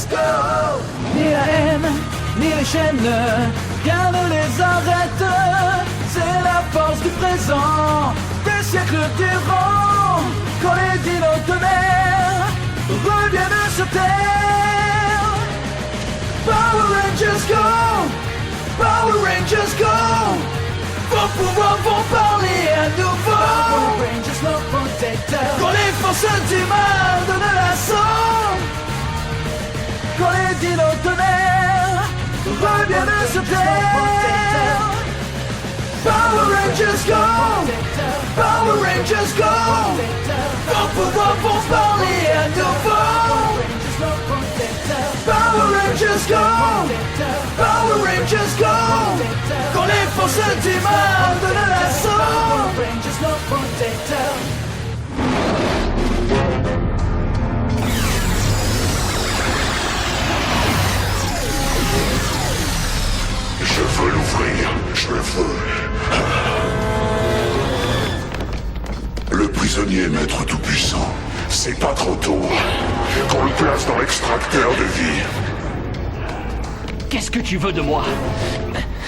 Rangers go. Ni la haine, ni les chaînes, rien ne les arrête. C'est la force du présent, des siècles durant. Quand les dinos de mer reviennent sur terre. Power Rangers go, Power Rangers go. Vos pouvoirs vont parler à nouveau. Power Rangers, nos protecteurs. Quand les forces du mal donnent l'assaut. Quand les dinos de mer reviennent sur terre. Power Rangers go, Power Rangers go. Vos pouvoirs vont parler à nouveau. Power Rangers go, Power Rangers go. Quand les forces du mal donnent l'assaut. Power Rangers, nos protecteurs. Je veux l'ouvrir, je le veux. Le prisonnier maître tout-puissant, c'est pas trop tôt. Qu'on le place dans l'extracteur de vie. Qu'est-ce que tu veux de moi?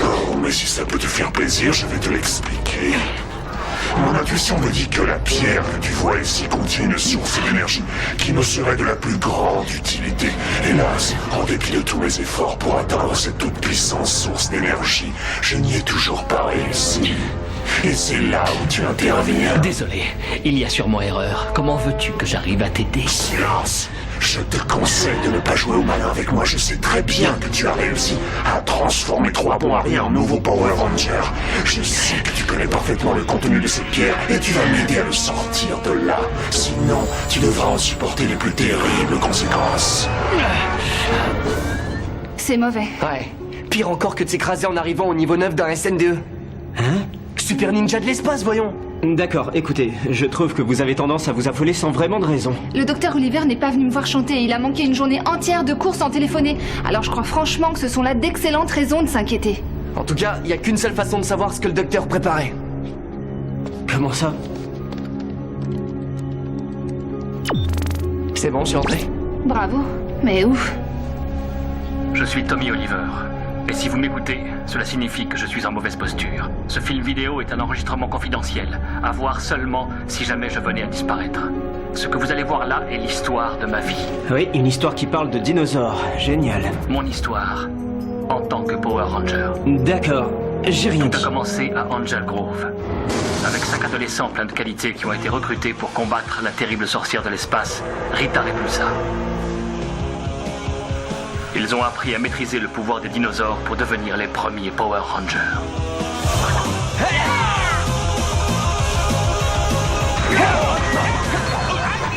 Oh, mais si ça peut te faire plaisir, je vais te l'expliquer. Mon intuition me dit que la pierre que tu vois ici contient une source d'énergie qui me serait de la plus grande utilité. Hélas, en dépit de tous mes efforts pour atteindre cette toute-puissante source d'énergie, je n'y ai toujours pas réussi. Et c'est là où tu interviens. Désolé, il y a sûrement erreur. Comment veux-tu que j'arrive à t'aider? Silence! Je te conseille de ne pas jouer au malin avec moi. Je sais très bien que tu as réussi à transformer 3 bons arrières en nouveaux Power Rangers. Je sais que tu connais parfaitement le contenu de cette pierre et tu vas m'aider à le sortir de là. Sinon, tu devras en supporter les plus terribles conséquences. C'est mauvais. Ouais. Pire encore que de s'écraser en arrivant au niveau 9 d'un SNDE. Hein? Super ninja de l'espace, voyons. D'accord, écoutez, je trouve que vous avez tendance à vous affoler sans vraiment de raison. Le docteur Oliver n'est pas venu me voir chanter. Il a manqué une journée entière de course sans téléphoner. Alors je crois franchement que ce sont là d'excellentes raisons de s'inquiéter. En tout cas, il y a qu'une seule façon de savoir ce que le docteur préparait. Comment ça? C'est bon, je suis entré. Bravo. Mais ouf. Je suis Tommy Oliver. Et si vous m'écoutez, cela signifie que je suis en mauvaise posture. Ce film vidéo est un enregistrement confidentiel, à voir seulement si jamais je venais à disparaître. Ce que vous allez voir là est l'histoire de ma vie. Oui, une histoire qui parle de dinosaures. Génial. Mon histoire, en tant que Power Ranger. D'accord, j'ai rien Tout a dit. commencé à Angel Grove, avec 5 adolescents pleins de qualités qui ont été recrutés pour combattre la terrible sorcière de l'espace, Rita Repulsa. Ils ont appris à maîtriser le pouvoir des dinosaures pour devenir les premiers Power Rangers.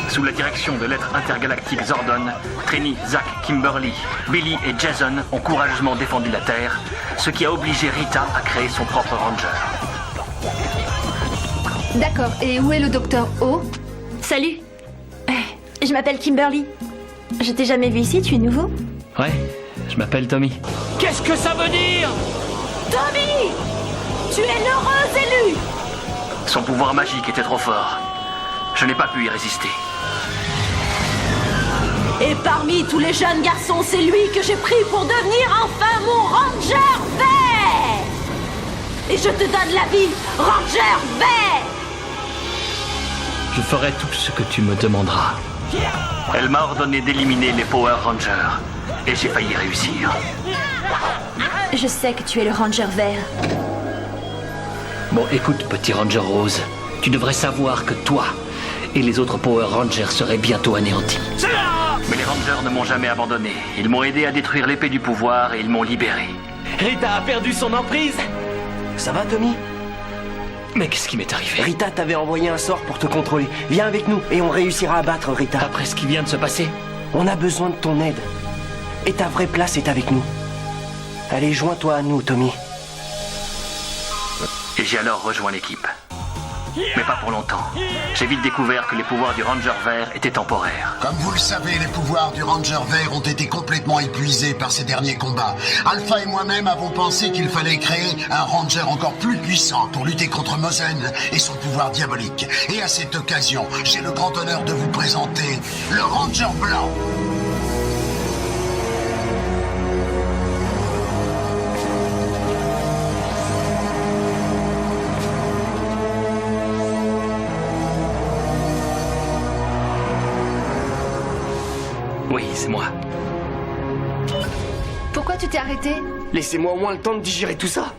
Sous la direction de l'être intergalactique Zordon, Trini, Zack, Kimberly, Billy et Jason ont courageusement défendu la Terre, ce qui a obligé Rita à créer son propre Ranger. D'accord, et où est le docteur O? Salut. Je m'appelle Kimberly. Je t'ai jamais vu ici, tu es nouveau? Ouais, je m'appelle Tommy. Qu'est-ce que ça veut dire? Tommy! Tu es l'heureux élu! Son pouvoir magique était trop fort. Je n'ai pas pu y résister. Et parmi tous les jeunes garçons, c'est lui que j'ai pris pour devenir enfin mon Ranger vert! Et je te donne la vie, Ranger vert! Je ferai tout ce que tu me demanderas. Elle m'a ordonné d'éliminer les Power Rangers. Et j'ai failli réussir. Je sais que tu es le Ranger vert. Bon, écoute, petit Ranger Rose. Tu devrais savoir que toi et les autres Power Rangers seraient bientôt anéantis. Mais les Rangers ne m'ont jamais abandonné. Ils m'ont aidé à détruire l'épée du pouvoir et ils m'ont libéré. Rita a perdu son emprise. Ça va, Tommy? Mais qu'est-ce qui m'est arrivé? Rita t'avait envoyé un sort pour te contrôler. Viens avec nous et on réussira à battre Rita. Après ce qui vient de se passer? On a besoin de ton aide. Et ta vraie place est avec nous. Allez, joins-toi à nous, Tommy. Et j'ai alors rejoint l'équipe. Mais pas pour longtemps. J'ai vite découvert que les pouvoirs du Ranger vert étaient temporaires. Comme vous le savez, les pouvoirs du Ranger vert ont été complètement épuisés par ces derniers combats. Alpha et moi-même avons pensé qu'il fallait créer un Ranger encore plus puissant pour lutter contre Mosen et son pouvoir diabolique. Et à cette occasion, j'ai le grand honneur de vous présenter le Ranger blanc. Oui, c'est moi. Pourquoi tu t'es arrêté? Laissez-moi au moins le temps de digérer tout ça.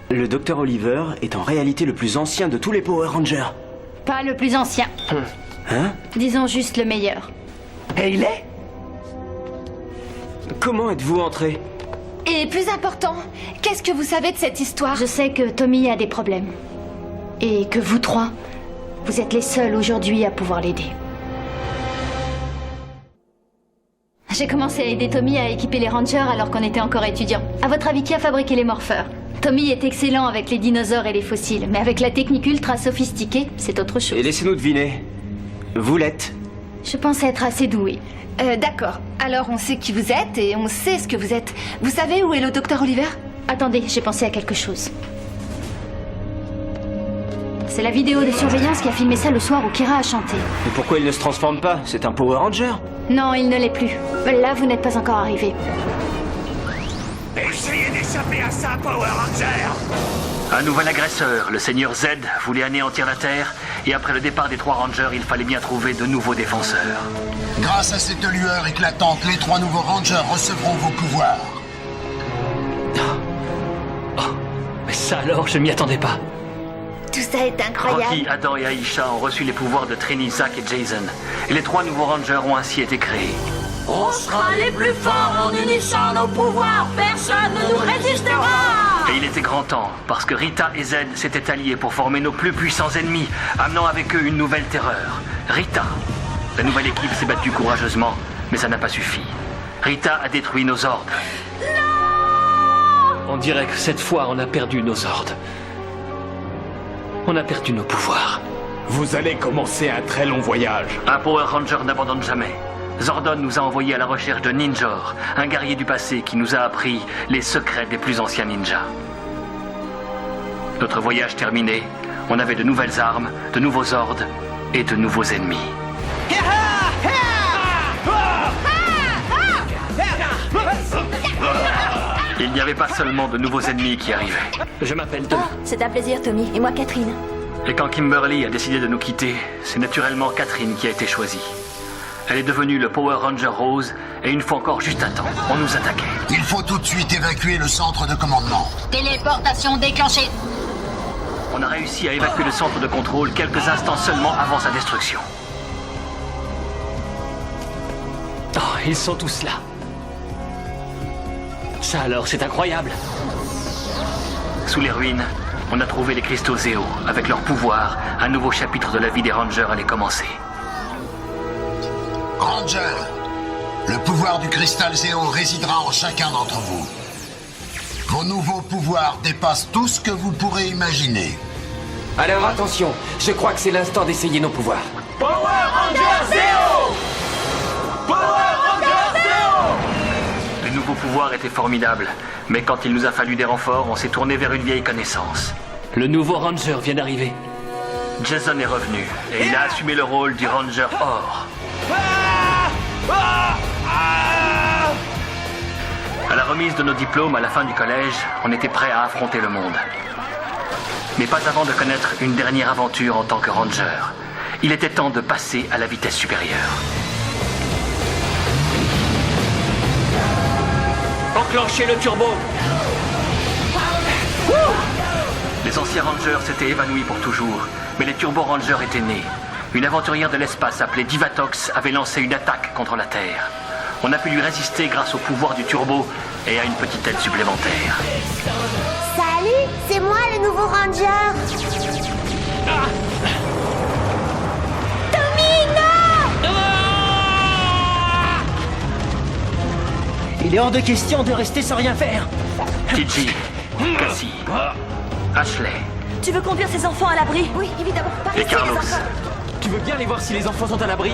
Le docteur Oliver est en réalité le plus ancien de tous les Power Rangers. Pas le plus ancien. Hein? Disons juste le meilleur. Et il est? Comment êtes-vous entré? Et plus important, qu'est-ce que vous savez de cette histoire? Je sais que Tommy a des problèmes. Et que vous trois, vous êtes les seuls aujourd'hui à pouvoir l'aider. J'ai commencé à aider Tommy à équiper les Rangers alors qu'on était encore étudiants. À votre avis, qui a fabriqué les morpheurs? Tommy est excellent avec les dinosaures et les fossiles, mais avec la technique ultra sophistiquée, c'est autre chose. Et laissez-nous deviner. Vous l'êtes? Je pense être assez douée. D'accord. Alors on sait qui vous êtes et on sait ce que vous êtes. Vous savez où est le docteur Oliver? Attendez, j'ai pensé à quelque chose. C'est la vidéo de surveillance qui a filmé ça le soir où Kira a chanté. Et pourquoi il ne se transforme pas? C'est un Power Ranger? Non, il ne l'est plus. Là, vous n'êtes pas encore arrivé. Essayez d'échapper à ça, Power Ranger! Un nouvel agresseur, le Seigneur Z, voulait anéantir la Terre, et après le départ des 3 Rangers, il fallait bien trouver de nouveaux défenseurs. Grâce à cette lueur éclatante, les 3 nouveaux Rangers recevront vos pouvoirs. Oh, mais ça alors, je m'y attendais pas. Tout ça est incroyable. Rocky, Adam et Aisha ont reçu les pouvoirs de Trini, Zack et Jason, et les 3 nouveaux Rangers ont ainsi été créés. On sera les plus forts en unissant nos pouvoirs. Personne ne nous résistera. Et il était grand temps, parce que Rita et Z s'étaient alliés pour former nos plus puissants ennemis, amenant avec eux une nouvelle terreur. Rita. La nouvelle équipe s'est battue courageusement, mais ça n'a pas suffi. Rita a détruit nos ordres. On dirait que cette fois, on a perdu nos ordres. On a perdu nos pouvoirs. Vous allez commencer un très long voyage. Un Power Ranger n'abandonne jamais. Zordon nous a envoyés à la recherche de Ninjor, un guerrier du passé qui nous a appris les secrets des plus anciens ninjas. Notre voyage terminé, on avait de nouvelles armes, de nouveaux ordres et de nouveaux ennemis. Il n'y avait pas seulement de nouveaux ennemis qui arrivaient. Je m'appelle Tommy. C'est un plaisir, Tommy. Et moi, Catherine. Et quand Kimberly a décidé de nous quitter, c'est naturellement Catherine qui a été choisie. Elle est devenue le Power Ranger Rose, et une fois encore, juste à temps, on nous attaquait. Il faut tout de suite évacuer le centre de commandement. Téléportation déclenchée. On a réussi à évacuer le centre de contrôle quelques instants seulement avant sa destruction. Oh, ils sont tous là. Ça alors, c'est incroyable. Sous les ruines, on a trouvé les cristaux Zéo. Avec leur pouvoir, un nouveau chapitre de la vie des Rangers allait commencer. Ranger, le pouvoir du cristal Zéo résidera en chacun d'entre vous. Vos nouveaux pouvoirs dépassent tout ce que vous pourrez imaginer. Alors attention, je crois que c'est l'instant d'essayer nos pouvoirs. Power Ranger Zéo! Power Ranger Zéo! Les nouveaux pouvoirs étaient formidables, mais quand il nous a fallu des renforts, on s'est tourné vers une vieille connaissance. Le nouveau Ranger vient d'arriver. Jason est revenu, et il a assumé le rôle du Ranger Or. À la remise de nos diplômes à la fin du collège, on était prêts à affronter le monde. Mais pas avant de connaître une dernière aventure en tant que Ranger. Il était temps de passer à la vitesse supérieure. Enclenchez le turbo! Les anciens Rangers s'étaient évanouis pour toujours, mais les Turbo Rangers étaient nés. Une aventurière de l'espace appelée Divatox avait lancé une attaque contre la Terre. On a pu lui résister grâce au pouvoir du turbo et à une petite aide supplémentaire. Salut, c'est moi le nouveau Ranger. Tommy, non! Il est hors de question de rester sans rien faire. Gigi, Cassie, Ashley Tu veux conduire ces enfants à l'abri? Oui, évidemment. Pas et rester, les Carlos. enfants. Tu veux bien aller voir si les enfants sont à l'abri?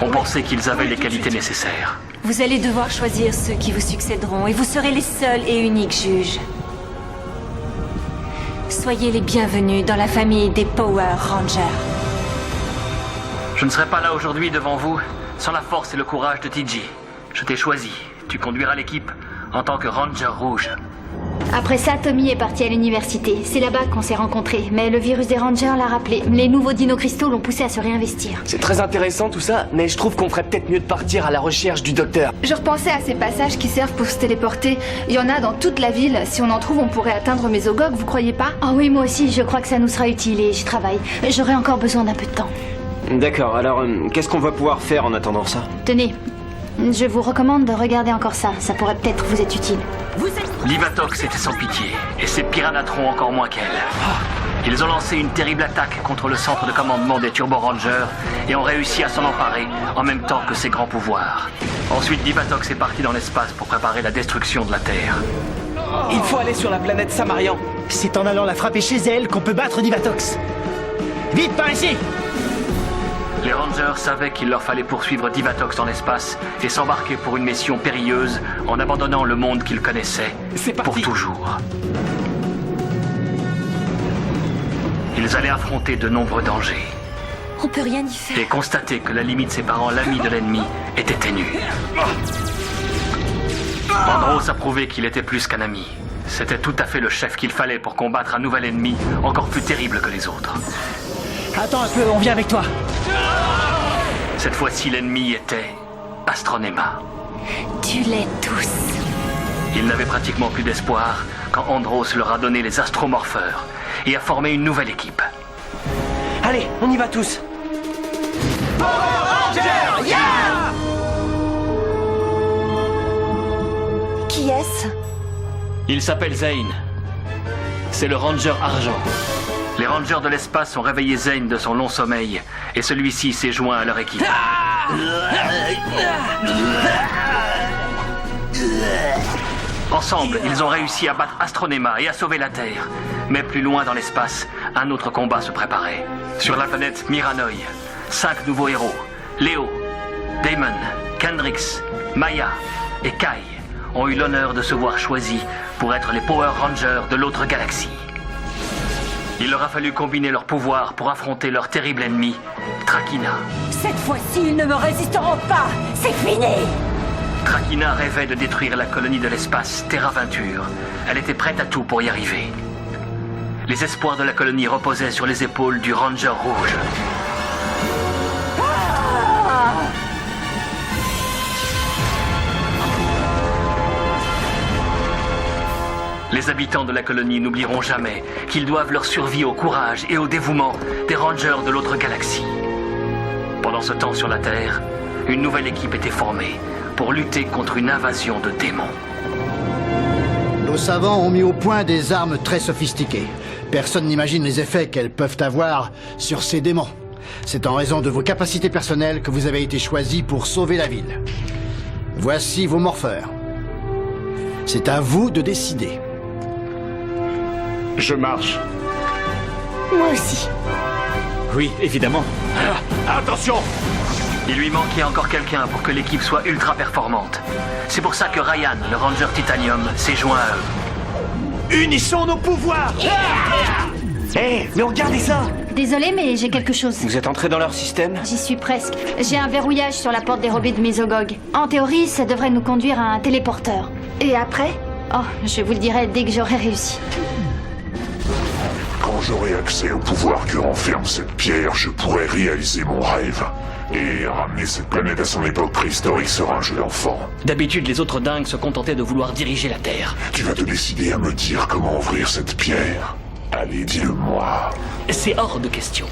On pensait qu'ils avaient les qualités nécessaires. Vous allez devoir choisir ceux qui vous succéderont et vous serez les seuls et uniques juges. Soyez les bienvenus dans la famille des Power Rangers. Je ne serais pas là aujourd'hui devant vous sans la force et le courage de TG. Je t'ai choisi. Tu conduiras l'équipe en tant que Ranger Rouge. Après ça, Tommy est parti à l'université. C'est là-bas qu'on s'est rencontrés. Mais le virus des Rangers l'a rappelé. Les nouveaux dino-cristaux l'ont poussé à se réinvestir. C'est très intéressant tout ça, mais je trouve qu'on ferait peut-être mieux de partir à la recherche du docteur. Je repensais à ces passages qui servent pour se téléporter. Il y en a dans toute la ville. Si on en trouve, on pourrait atteindre Mesogog, vous croyez pas? Oh oui, moi aussi, je crois que ça nous sera utile et je travaille. J'aurai encore besoin d'un peu de temps. D'accord, alors qu'est-ce qu'on va pouvoir faire en attendant ça? Tenez, je vous recommande de regarder encore ça. Ça pourrait peut-être vous être utile. Livatox était sans pitié, et ses Piranhatrons encore moins qu'elle. Ils ont lancé une terrible attaque contre le centre de commandement des Turbo Rangers et ont réussi à s'en emparer en même temps que ses grands pouvoirs. Ensuite, Livatox est parti dans l'espace pour préparer la destruction de la Terre. Il faut aller sur la planète Samarian. C'est en allant la frapper chez elle qu'on peut battre Divatox. Vite, par ici! Les Rangers savaient qu'il leur fallait poursuivre Divatox dans l'espace et s'embarquer pour une mission périlleuse en abandonnant le monde qu'ils connaissaient pour toujours. Ils allaient affronter de nombreux dangers. On peut rien y faire. Et constater que la limite séparant l'ami de l'ennemi était ténue. Andros a prouvé qu'il était plus qu'un ami. C'était tout à fait le chef qu'il fallait pour combattre un nouvel ennemi encore plus terrible que les autres. Attends un peu, on vient avec toi. Cette fois-ci, l'ennemi était Astronema. Tu l'es tous. Ils n'avaient pratiquement plus d'espoir quand Andros leur a donné les astromorpheurs et a formé une nouvelle équipe. Allez, on y va tous. Qui est-ce? Il s'appelle Zane. C'est le Ranger Argent. Les Rangers de l'espace ont réveillé Zane de son long sommeil et celui-ci s'est joint à leur équipe. Ensemble, ils ont réussi à battre Astronema et à sauver la Terre. Mais plus loin dans l'espace, un autre combat se préparait. Sur la planète Miranoi, 5 nouveaux héros, Léo, Damon, Kendrix, Maya et Kai, ont eu l'honneur de se voir choisis pour être les Power Rangers de l'autre galaxie. Il leur a fallu combiner leurs pouvoirs pour affronter leur terrible ennemi, Trakina. Cette fois-ci, ils ne me résisteront pas. C'est fini. Trakina rêvait de détruire la colonie de l'espace Terra Venture. Elle était prête à tout pour y arriver. Les espoirs de la colonie reposaient sur les épaules du Ranger Rouge. Les habitants de la colonie n'oublieront jamais qu'ils doivent leur survie au courage et au dévouement des Rangers de l'autre galaxie. Pendant ce temps sur la Terre, une nouvelle équipe était formée pour lutter contre une invasion de démons. Nos savants ont mis au point des armes très sophistiquées. Personne n'imagine les effets qu'elles peuvent avoir sur ces démons. C'est en raison de vos capacités personnelles que vous avez été choisis pour sauver la ville. Voici vos morpheurs. C'est à vous de décider. Je marche. Moi aussi. Oui, évidemment. Attention! Il lui manquait encore quelqu'un pour que l'équipe soit ultra performante. C'est pour ça que Ryan, le Ranger Titanium, s'est joint à eux. Unissons nos pouvoirs! Hé, mais regardez ça! Désolée, mais j'ai quelque chose. Vous êtes entré dans leur système? J'y suis presque. J'ai un verrouillage sur la porte dérobée de Mesogog. En théorie, ça devrait nous conduire à un téléporteur. Et après? Oh, je vous le dirai dès que j'aurai réussi. Quand j'aurai accès au pouvoir que renferme cette pierre, je pourrai réaliser mon rêve. Et ramener cette planète à son époque préhistorique sera un jeu d'enfant. D'habitude, les autres dingues se contentaient de vouloir diriger la Terre. Tu vas te décider à me dire comment ouvrir cette pierre. Allez, dis-le-moi. C'est hors de question.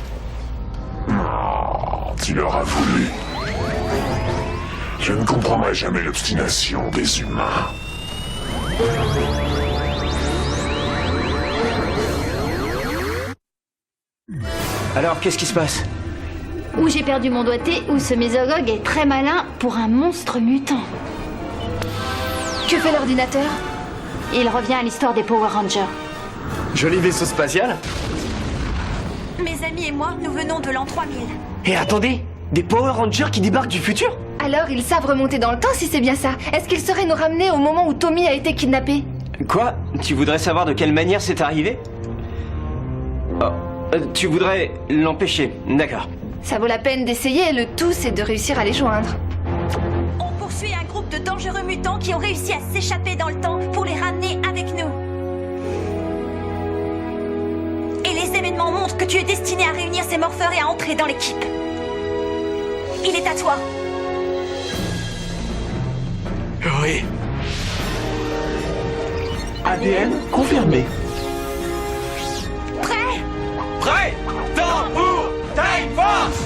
Oh, tu l'auras voulu. Je ne comprendrai jamais l'obstination des humains. Alors, qu'est-ce qui se passe? Ou j'ai perdu mon doigté, ou ce Mesogog est très malin pour un monstre mutant. Que fait l'ordinateur? Il revient à l'histoire des Power Rangers. Joli vaisseau spatial. Mes amis et moi, nous venons de l'an 3000. Et attendez, des Power Rangers qui débarquent du futur? Alors ils savent remonter dans le temps si c'est bien ça. Est-ce qu'ils sauraient nous ramener au moment où Tommy a été kidnappé? Quoi? Tu voudrais savoir de quelle manière c'est arrivé? Oh, tu voudrais l'empêcher, d'accord. Ça vaut la peine d'essayer, le tout c'est de réussir à les joindre. On poursuit un groupe de dangereux mutants qui ont réussi à s'échapper dans le temps pour les ramener avec nous. examens montrent que tu es destiné à réunir ces morpheurs et à entrer dans l'équipe. Il est à toi. Oui. ADN confirmé. Prêt? Prêt. Temps pour Time Force.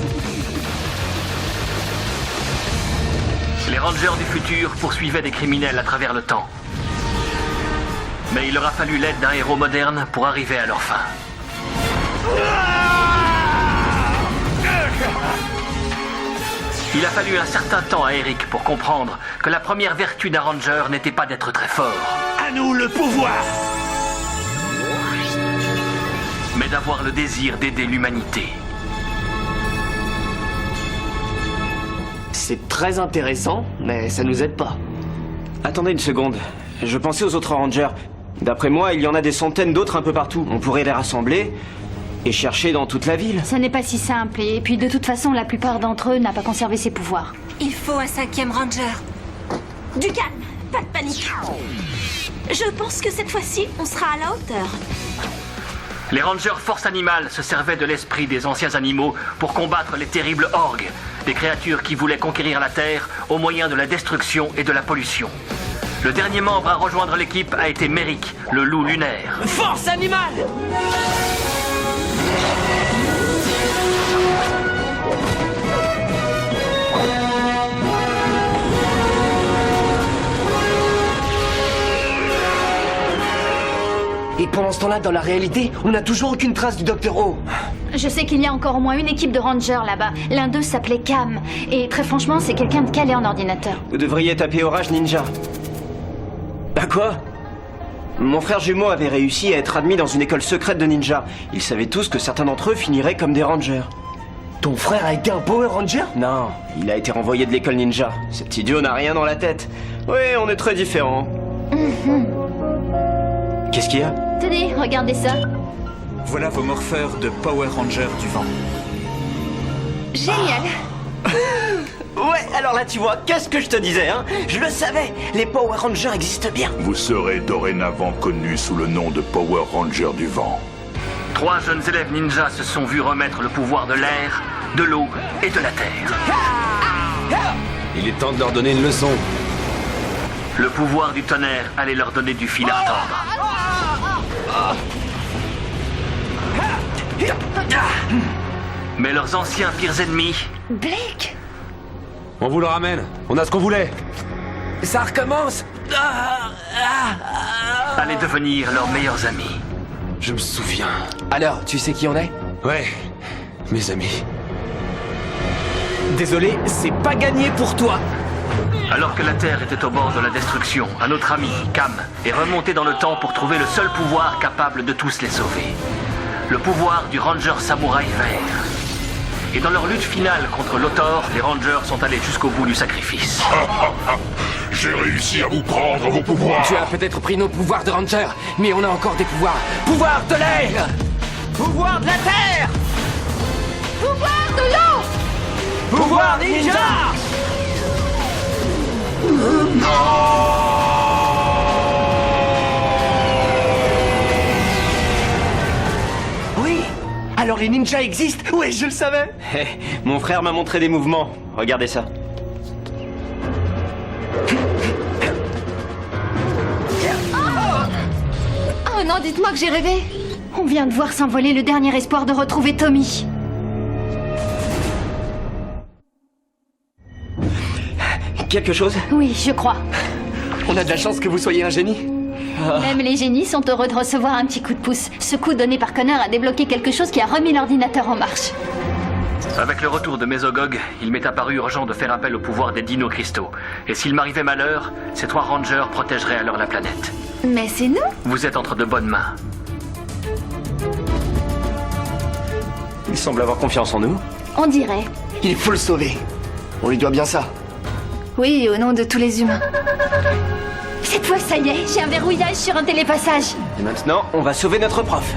Les Rangers du futur poursuivaient des criminels à travers le temps. Mais il leur a fallu l'aide d'un héros moderne pour arriver à leur fin. Il a fallu un certain temps à Eric pour comprendre que la première vertu d'un Ranger n'était pas d'être très fort. À nous le pouvoir. Mais d'avoir le désir d'aider l'humanité. C'est très intéressant, mais ça nous aide pas. Attendez une seconde. Je pensais aux autres Rangers. D'après moi, il y en a des centaines d'autres un peu partout. On pourrait les rassembler et chercher dans toute la ville. Ça n'est pas si simple, et puis de toute façon, la plupart d'entre eux n'a pas conservé ses pouvoirs. Il faut un 5e Ranger. Du calme, pas de panique. Je pense que cette fois-ci, on sera à la hauteur. Les Rangers Force Animale se servaient de l'esprit des anciens animaux pour combattre les terribles orgues, des créatures qui voulaient conquérir la Terre au moyen de la destruction et de la pollution. Le dernier membre à rejoindre l'équipe a été Merrick, le loup lunaire. Force animale! Et pendant ce temps-là, dans la réalité, on n'a toujours aucune trace du Dr. O. Je sais qu'il y a encore au moins une équipe de Rangers là-bas. L'un d'eux s'appelait Cam. Et très franchement, c'est quelqu'un de calé en ordinateur. Vous devriez taper Orage Ninja. Bah quoi? Mon frère jumeau avait réussi à être admis dans une école secrète de ninja. Ils savaient tous que certains d'entre eux finiraient comme des rangers. Ton frère a été un Power Ranger? Non, il a été renvoyé de l'école ninja. Cet idiot n'a rien dans la tête. Oui, on est très différents. Qu'est-ce qu'il y a? Tenez, regardez ça. Voilà vos morpheurs de Power Ranger du vent. Génial. Ouais, alors là tu vois, qu'est-ce que je te disais, hein? Je le savais, les Power Rangers existent bien. Vous serez dorénavant connus sous le nom de Power Ranger du vent. 3 jeunes élèves ninjas se sont vus remettre le pouvoir de l'air, de l'eau et de la terre. Il est temps de leur donner une leçon. Le pouvoir du tonnerre allait leur donner du fil à retordre. Mais leurs anciens pires ennemis... Blake? On vous le ramène. On a ce qu'on voulait. Ça recommence. allaient devenir leurs meilleurs amis. Je me souviens. Alors, tu sais qui on est? Ouais, mes amis. Désolé, c'est pas gagné pour toi. Alors que la Terre était au bord de la destruction, un autre ami, Cam, est remonté dans le temps pour trouver le seul pouvoir capable de tous les sauver. Le pouvoir du Ranger Samouraï Vert. Et dans leur lutte finale contre Lothor, les Rangers sont allés jusqu'au bout du sacrifice. J'ai réussi à vous prendre vos pouvoirs. Tu as peut-être pris nos pouvoirs de Ranger, mais on a encore des pouvoirs. Pouvoir de l'air! Pouvoir de la terre! Pouvoir de l'eau! Pouvoir ninja! Oui! Alors les ninjas existent? Oui, je le savais! Hey, mon frère m'a montré des mouvements. Regardez ça. Oh non, dites-moi que j'ai rêvé. On vient de voir s'envoler le dernier espoir de retrouver Tommy. Quelque chose? Oui, je crois. On a de la chance que vous soyez un génie. Même les génies sont heureux de recevoir un petit coup de pouce. Ce coup donné par Connor a débloqué quelque chose qui a remis l'ordinateur en marche. Avec le retour de Mesogog, il m'est apparu urgent de faire appel au pouvoir des dino-cristaux. Et s'il m'arrivait malheur, ces 3 Rangers protégeraient alors la planète. Mais c'est nous. Vous êtes entre de bonnes mains. Il semble avoir confiance en nous. On dirait. Il faut le sauver. On lui doit bien ça. Oui, au nom de tous les humains. Cette fois, ça y est, j'ai un verrouillage sur un télépassage. Et maintenant, on va sauver notre prof.